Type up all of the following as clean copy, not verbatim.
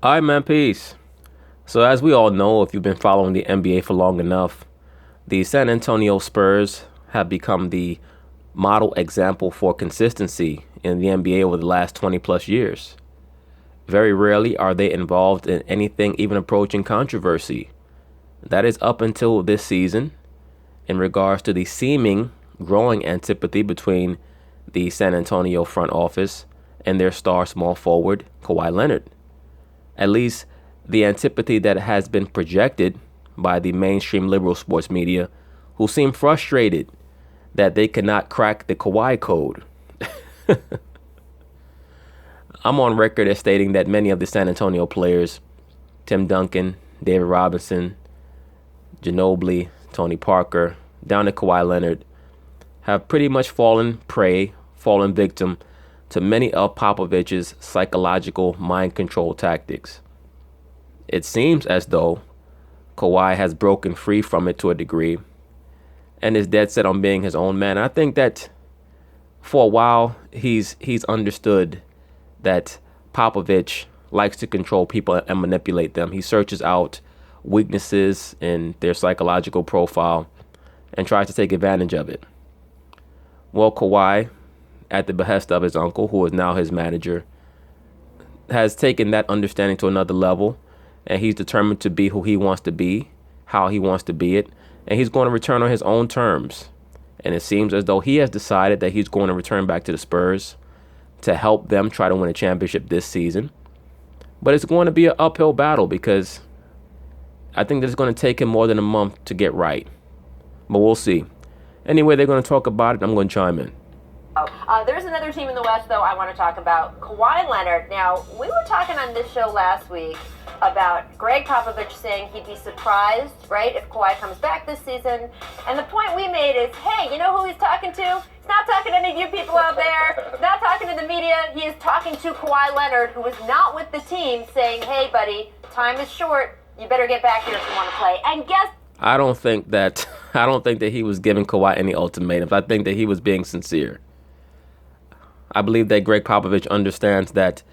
All right, man, peace. So, as we all know, if you've been following the NBA for long enough, the San Antonio Spurs have become the model example for consistency in the NBA over the last 20 plus years. Very rarely are they involved in anything even approaching controversy. That is up until this season, in regards to the seeming growing antipathy between the San Antonio front office and their star small forward, Kawhi Leonard. At least the antipathy that has been projected by the mainstream liberal sports media, who seem frustrated that they cannot crack the Kawhi code. I'm on record as stating that many of the San Antonio players, Tim Duncan, David Robinson, Ginobili, Tony Parker, down to Kawhi Leonard, have pretty much fallen victim to many of Popovich's psychological mind control tactics. It seems as though Kawhi has broken free from it to a degree and is dead set on being his own man. I think that for a while he's understood that Popovich likes to control people and manipulate them. He searches out weaknesses in their psychological profile and tries to take advantage of it. Well, Kawhi, at the behest of his uncle, who is now his manager, has taken that understanding to another level, and he's determined to be who he wants to be, how he wants to be it, and he's going to return on his own terms. And it seems as though he has decided that he's going to return back to the Spurs to help them try to win a championship this season. But it's going to be an uphill battle because I think that it's going to take him more than a month to get right. But we'll see. Anyway, they're going to talk about it. I'm going to chime in. There's another team in the West, though, I want to talk about. Kawhi Leonard. Now, we were talking on this show last week about Gregg Popovich saying he'd be surprised, right, if Kawhi comes back this season. And the point we made is, hey, you know who he's talking to? He's not talking to any of you people out there. He's not talking to the media. He is talking to Kawhi Leonard, who is not with the team, saying, hey, buddy, time is short. You better get back here if you want to play. And guess I don't think that he was giving Kawhi any ultimatums. I think that he was being sincere. I believe that Gregg Popovich understands that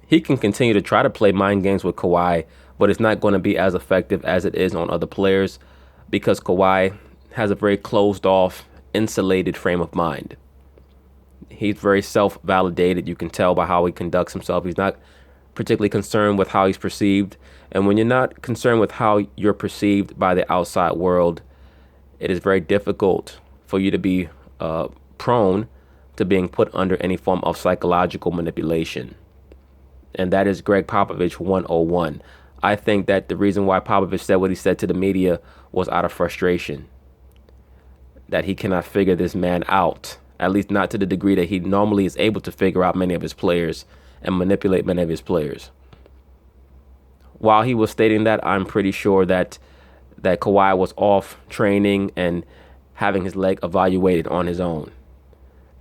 he can continue to try to play mind games with Kawhi, but it's not going to be as effective as it is on other players because Kawhi has a very closed off, insulated frame of mind. He's very self-validated. You can tell by how he conducts himself. He's not particularly concerned with how he's perceived. And when you're not concerned with how you're perceived by the outside world, it is very difficult for you to be prone to being put under any form of psychological manipulation. And that is Gregg Popovich 101. I think that the reason why Popovich said what he said to the media was out of frustration. That he cannot figure this man out, at least not to the degree that he normally is able to figure out many of his players and manipulate many of his players. While he was stating that, I'm pretty sure that Kawhi was off training and having his leg evaluated on his own.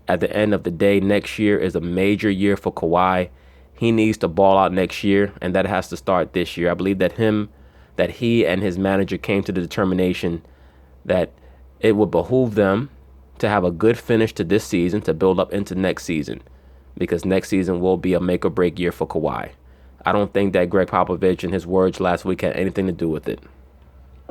At the end of the day, next year is a major year for Kawhi. He needs to ball out next year, and that has to start this year. I believe that he and his manager came to the determination that it would behoove them to have a good finish to this season to build up into next season, because next season will be a make or break year for Kawhi. I don't think that Gregg Popovich and his words last week had anything to do with it.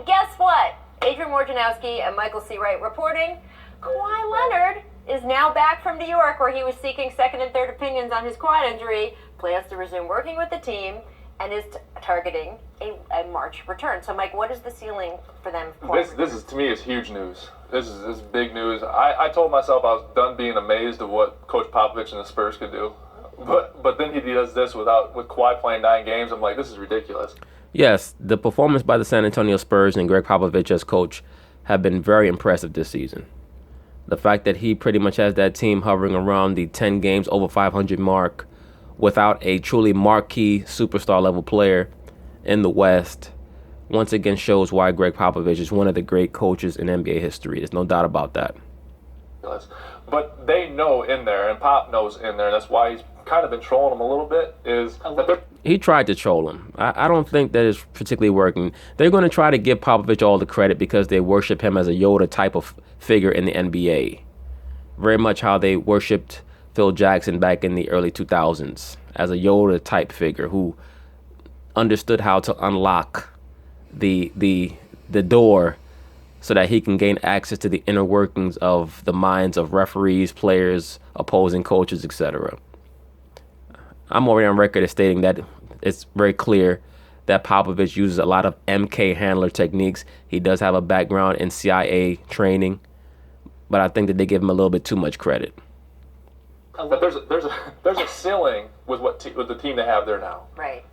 Guess what? Adrian Wojnarowski and Michael C. Wright reporting Kawhi Leonard is now back from New York, where he was seeking second and third opinions on his quad injury, plans to resume working with the team, and is targeting a March return. So, Mike, what is the ceiling for them? This is, to me, is huge news. This is big news. I told myself I was done being amazed at what Coach Popovich and the Spurs could do. But then he does this with Kawhi playing 9 games. I'm like, this is ridiculous. Yes, the performance by the San Antonio Spurs and Gregg Popovich as coach have been very impressive this season. The fact that he pretty much has that team hovering around the 10 games over 500 mark without a truly marquee superstar level player in the West once again shows why Gregg Popovich is one of the great coaches in NBA history. There's no doubt about that. But they know in there, and Pop knows in there, and that's why he's kind of been trolling him a little bit, is that he tried to troll him. I don't think that is particularly working. They're going to try to give Popovich all the credit because they worship him as a Yoda type of figure in the NBA. Very much how they worshipped Phil Jackson back in the early 2000s as a Yoda type figure who understood how to unlock the door so that he can gain access to the inner workings of the minds of referees, players, opposing coaches, etc. I'm already on record as stating that it's very clear that Popovich uses a lot of MK handler techniques. He does have a background in CIA training, but I think that they give him a little bit too much credit. But there's a ceiling with with the team they have there now. Right.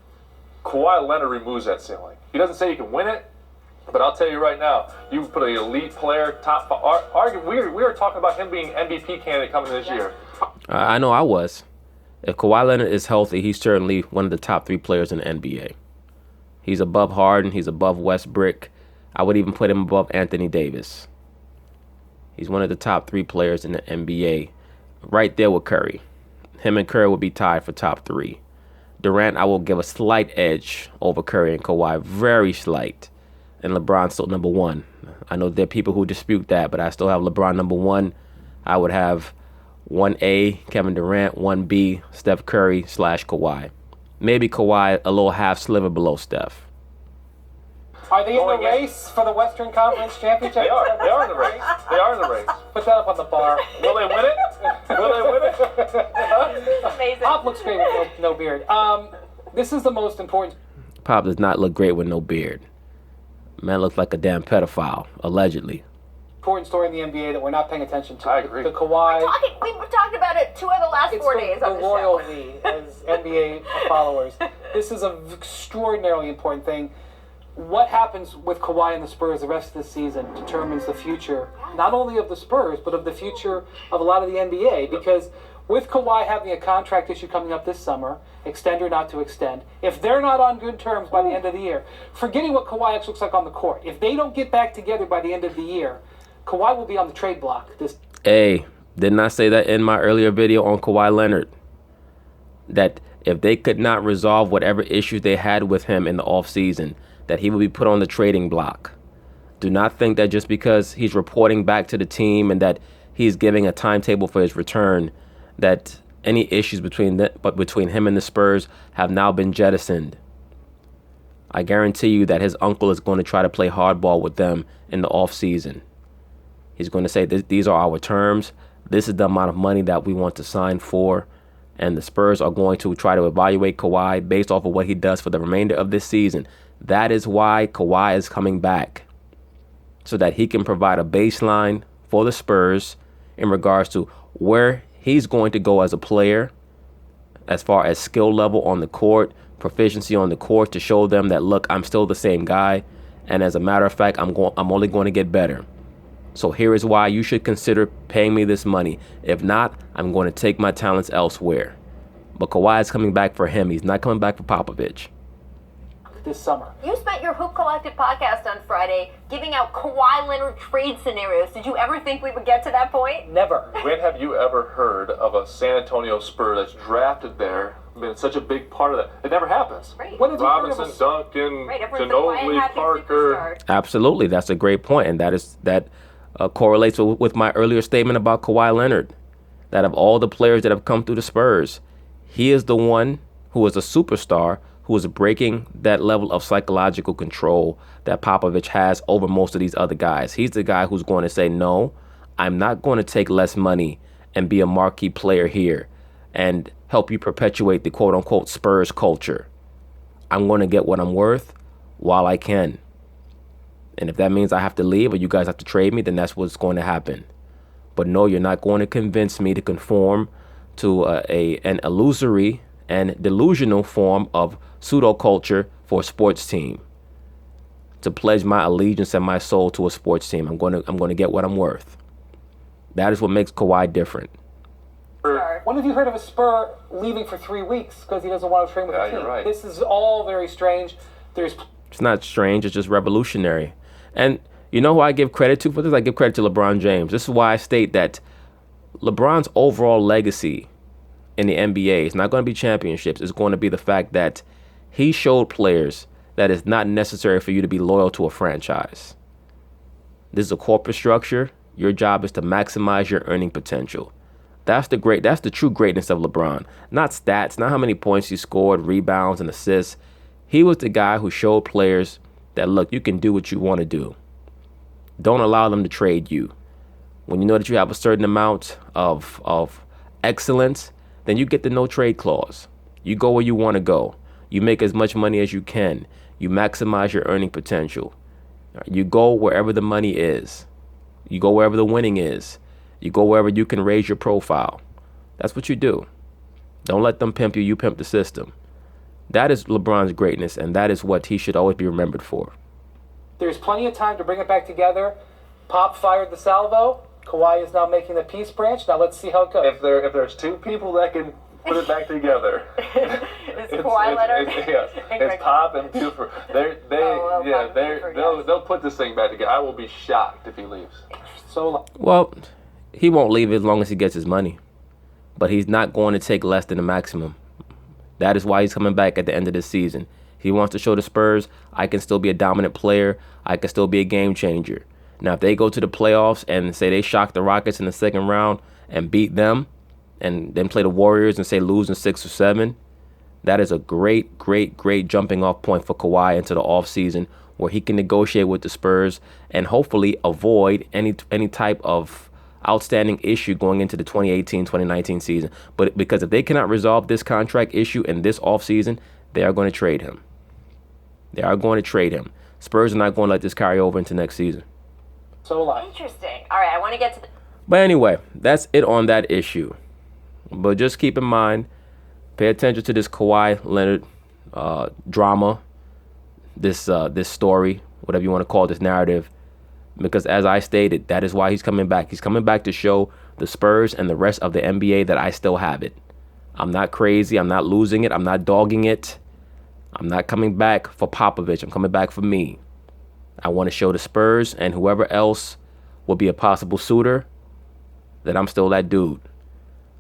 Kawhi Leonard removes that ceiling. He doesn't say he can win it, but I'll tell you right now, you put an elite player, top five. We were talking about him being MVP candidate coming this year. I know I was. If Kawhi Leonard is healthy, he's certainly one of the top 3 players in the NBA. He's above Harden. He's above Westbrook. I would even put him above Anthony Davis. He's one of the top 3 players in the NBA, right there with Curry. Him and Curry would be tied for top 3. Durant, I will give a slight edge over Curry and Kawhi, very slight. And LeBron still number 1. I know there are people who dispute that, but I still have LeBron number 1. I would have 1A, Kevin Durant, 1B, Steph Curry / Kawhi. Maybe Kawhi a little half sliver below Steph. Are they in the race for the Western Conference Championship? They are. They are in the race. They are in the race. Put that up on the bar. Will they win it? Will they win it? Amazing. Pop looks great with no beard. This is the most important. Pop does not look great with no beard. Man looks like a damn pedophile, allegedly. Important story in the NBA that we're not paying attention to. I agree. The Kawhi. We've talked about it 2 of the last 4 days the on the show. loyalty as NBA followers. This is an extraordinarily important thing. What happens with Kawhi and the Spurs the rest of the season determines the future, not only of the Spurs, but of the future of a lot of the NBA. Because with Kawhi having a contract issue coming up this summer, extend or not to extend, if they're not on good terms by the end of the year, forgetting what Kawhi actually looks like on the court, if they don't get back together by the end of the year, Kawhi will be on the trade block. Hey, didn't I say that in my earlier video on Kawhi Leonard? That if they could not resolve whatever issues they had with him in the offseason, that he would be put on the trading block. Do not think that just because he's reporting back to the team and that he's giving a timetable for his return, that any issues between him and the Spurs have now been jettisoned. I guarantee you that his uncle is going to try to play hardball with them in the offseason. He's going to say, these are our terms. This is the amount of money that we want to sign for. And the Spurs are going to try to evaluate Kawhi based off of what he does for the remainder of this season. That is why Kawhi is coming back, so that he can provide a baseline for the Spurs in regards to where he's going to go as a player, as far as skill level on the court, proficiency on the court, to show them that, look, I'm still the same guy. And as a matter of fact, I'm only going to get better. So here is why you should consider paying me this money. If not, I'm going to take my talents elsewhere. But Kawhi is coming back for him. He's not coming back for Popovich. This summer. You spent your Hoop Collective podcast on Friday giving out Kawhi Leonard trade scenarios. Did you ever think we would get to that point? Never. When have you ever heard of a San Antonio Spur that's drafted there, been such a big part of that? It never happens. Right. When have you heard of Robinson, Duncan, Right, everyone's a Kawhi Ginobili, happy Parker. superstar. Absolutely. That's a great point. And that correlates with my earlier statement about Kawhi Leonard. That of all the players that have come through the Spurs, he is the one who is a superstar who is breaking that level of psychological control that Popovich has over most of these other guys. He's the guy who's going to say, no, I'm not going to take less money and be a marquee player here and help you perpetuate the quote-unquote Spurs culture. I'm going to get what I'm worth while I can. And if that means I have to leave or you guys have to trade me, then that's what's going to happen. But no, you're not going to convince me to conform to an illusory and delusional form of pseudo-culture for a sports team. To pledge my allegiance and my soul to a sports team. I'm going to get what I'm worth. That is what makes Kawhi different. When have you heard of a Spur leaving for 3 weeks because he doesn't want to train with the team? You're right. This is all very strange. It's not strange. It's just revolutionary. And you know who I give credit to for this? I give credit to LeBron James. This is why I state that LeBron's overall legacy in the NBA is not going to be championships. It's going to be the fact that he showed players that it's not necessary for you to be loyal to a franchise. This is a corporate structure. Your job is to maximize your earning potential. That's the true greatness of LeBron. Not stats, not how many points he scored, rebounds, and assists. He was the guy who showed players that, look, you can do what you want to do. Don't allow them to trade you. When you know that you have a certain amount of excellence, then you get the no trade clause. You go where you want to go. You make as much money as you can. You maximize your earning potential. You go wherever the money is. You go wherever the winning is. You go wherever you can raise your profile. That's what you do. Don't let them pimp you. You pimp the system. That is LeBron's greatness, and that is what he should always be remembered for. There's plenty of time to bring it back together. Pop fired the salvo. Kawhi is now making the peace branch. Now let's see how it goes. If there's two people that can put it back together, it's Kawhi Leonard. It's Pop and Buford. They'll put this thing back together. I will be shocked if he leaves. Well, he won't leave as long as he gets his money, but he's not going to take less than the maximum. That is why he's coming back at the end of this season. He wants to show the Spurs, I can still be a dominant player. I can still be a game changer. Now, if they go to the playoffs and say they shock the Rockets in the second round and beat them, and then play the Warriors and say lose in 6 or 7, that is a great, great, great jumping off point for Kawhi into the offseason where he can negotiate with the Spurs and hopefully avoid any type of outstanding issue going into the 2018-2019 season. But because if they cannot resolve this contract issue in this offseason, they are going to trade him. They are going to trade him. Spurs are not going to let this carry over into next season. Interesting. All right, I want to get to But anyway, that's it on that issue. But just keep in mind, pay attention to this Kawhi Leonard drama, this story, whatever you want to call this narrative, because as I stated, that is why he's coming back. He's coming back to show the Spurs and the rest of the NBA that I still have it. I'm not crazy. I'm not losing it. I'm not dogging it. I'm not coming back for Popovich. I'm coming back for me. I want to show the Spurs and whoever else will be a possible suitor that I'm still that dude.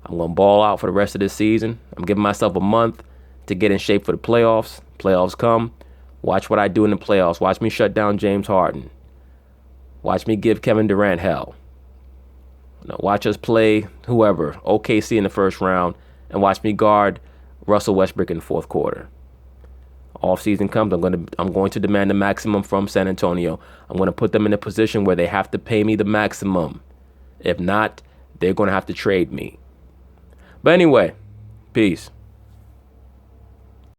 I'm going to ball out for the rest of this season. I'm giving myself a month to get in shape for the playoffs. Playoffs come. Watch what I do in the playoffs. Watch me shut down James Harden. Watch me give Kevin Durant hell. Watch us play whoever, OKC in the first round, and watch me guard Russell Westbrook in the fourth quarter. Off season comes, I'm going to demand the maximum from San Antonio. I'm going to put them in a position where they have to pay me the maximum. If not, they're going to have to trade me. But anyway, peace.